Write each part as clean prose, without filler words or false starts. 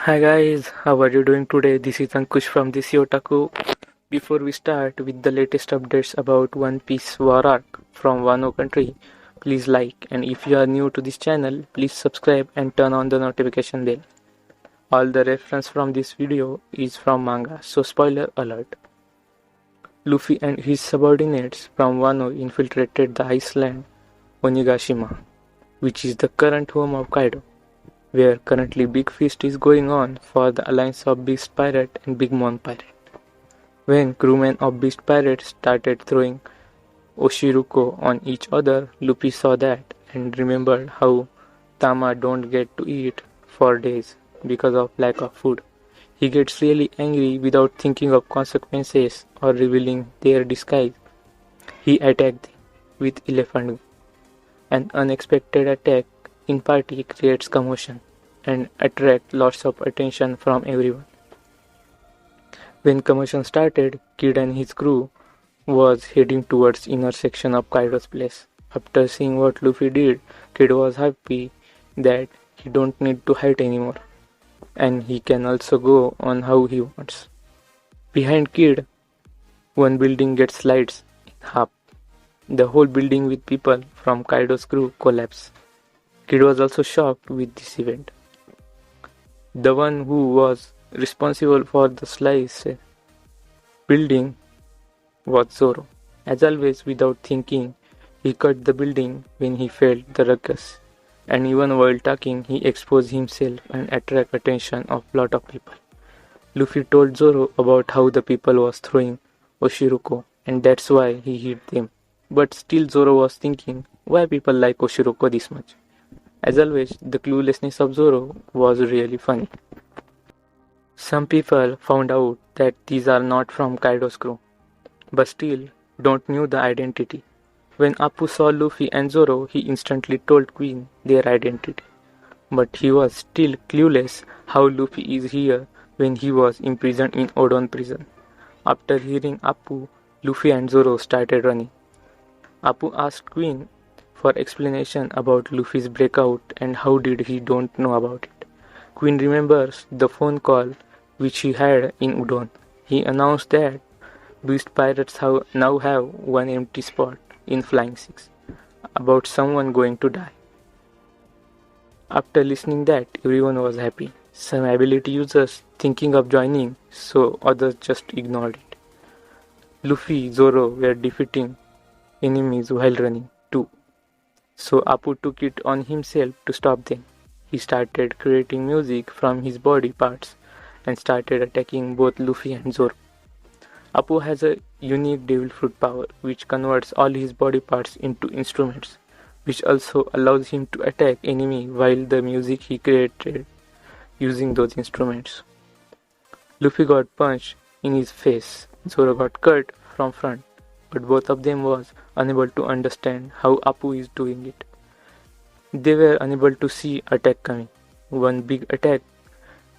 Hi guys, how are you doing today? This is Ankush from This Otaku. Before we start with the latest updates about One Piece War Arc from Wano country, please like, and if you are new to this channel, please subscribe and turn on the notification bell. All the reference from this video is from manga, so spoiler alert. Luffy and his subordinates from Wano infiltrated the island Onigashima, which is the current home of Kaido, where currently big feast is going on for the alliance of Beast Pirate and Big Mom Pirate. When crewmen of Beast Pirate started throwing Oshiruko on each other, Luffy saw that and remembered how Tama don't get to eat for days because of lack of food. He gets really angry without thinking of consequences or revealing their disguise. He attacked them with Elephant Gun. An unexpected attack in party creates commotion and attract lots of attention from everyone. When commotion started, Kid and his crew was heading towards inner section of Kaido's place. After seeing what Luffy did, Kid was happy that he don't need to hide anymore, and he can also go on how he wants. Behind Kid, one building gets slides in half. The whole building with people from Kaido's crew collapse. Kid was also shocked with this event. The one who was responsible for the slice building was Zoro. As always, without thinking, he cut the building when he felt the ruckus, and even while talking, he exposed himself and attract attention of lot of people. Luffy told Zoro about how the people was throwing Oshiruko, and that's why he hit them. But still Zoro was thinking, why people like Oshiruko this much? As always, the cluelessness of Zoro was really funny. Some people found out that these are not from Kaido's crew, but still don't knew the identity. When Appu saw Luffy and Zoro, he instantly told Queen their identity. But he was still clueless how Luffy is here when he was imprisoned in Odon prison. After hearing Appu, Luffy and Zoro started running. Appu asked Queen for explanation about Luffy's breakout and how did he don't know about it. Queen remembers the phone call which he had in Udon. He announced that Beast Pirates now have one empty spot in Flying Six, about someone going to die. After listening that, everyone was happy. Some ability users thinking of joining, so others just ignored it. Luffy, Zoro were defeating enemies while running too. So Appu took it on himself to stop them. He started creating music from his body parts and started attacking both Luffy and Zoro. Appu has a unique Devil Fruit power which converts all his body parts into instruments, which also allows him to attack enemy while the music he created using those instruments. Luffy got punched in his face, Zoro got cut from front, but both of them was unable to understand how Appu is doing it. They were unable to see attack coming. One big attack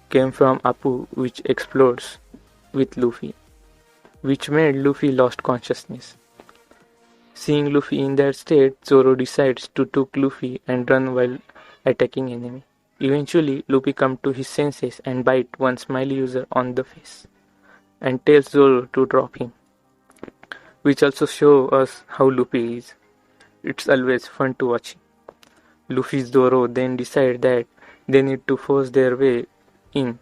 came from Appu which explodes with Luffy, which made Luffy lost consciousness. Seeing Luffy in that state, Zoro decides to take Luffy and run while attacking enemy. Eventually, Luffy comes to his senses and bites one smiley user on the face and tells Zoro to drop him, which also shows us how Luffy is. It's always fun to watch him. Luffy Zoro then decide that they need to force their way in.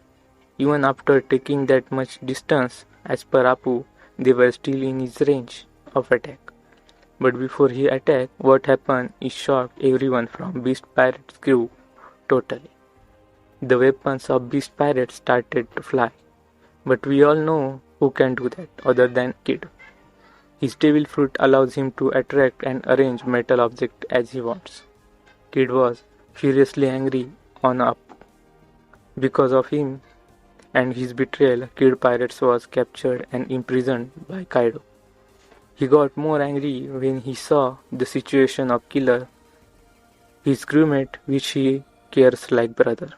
Even after taking that much distance, as per Appu, they were still in his range of attack. But before he attacked, what happened is shocked everyone from Beast Pirate's crew totally. The weapons of Beast Pirate started to fly. But we all know who can do that other than Kid. His Devil Fruit allows him to attract and arrange metal objects as he wants. Kid was furiously angry on Appu. Because of him and his betrayal, Kid Pirates was captured and imprisoned by Kaido. He got more angry when he saw the situation of Killer, his crewmate which he cares like brother.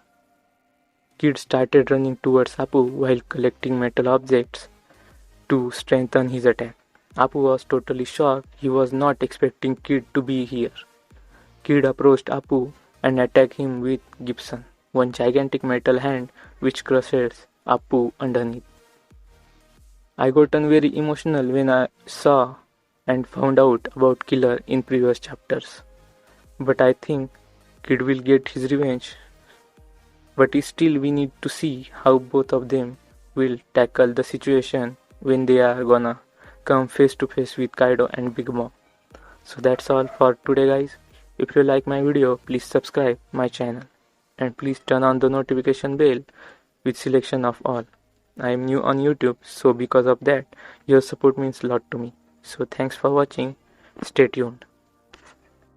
Kid started running towards Appu while collecting metal objects to strengthen his attack. Appu was totally shocked. He was not expecting Kid to be here. Kid approached Appu and attacked him with Gibson. one gigantic metal hand which crushes Apu underneath. I got very emotional when I saw and found out about Killer in previous chapters. But I think Kid will get his revenge. But still we need to see how both of them will tackle the situation when they are gonna come face to face with Kaido and Big Mom. So that's all for today guys. If you like my video, please subscribe my channel and please turn on the notification bell with selection of all. I am new on YouTube, so because of that your support means a lot to me. So thanks for watching. Stay tuned.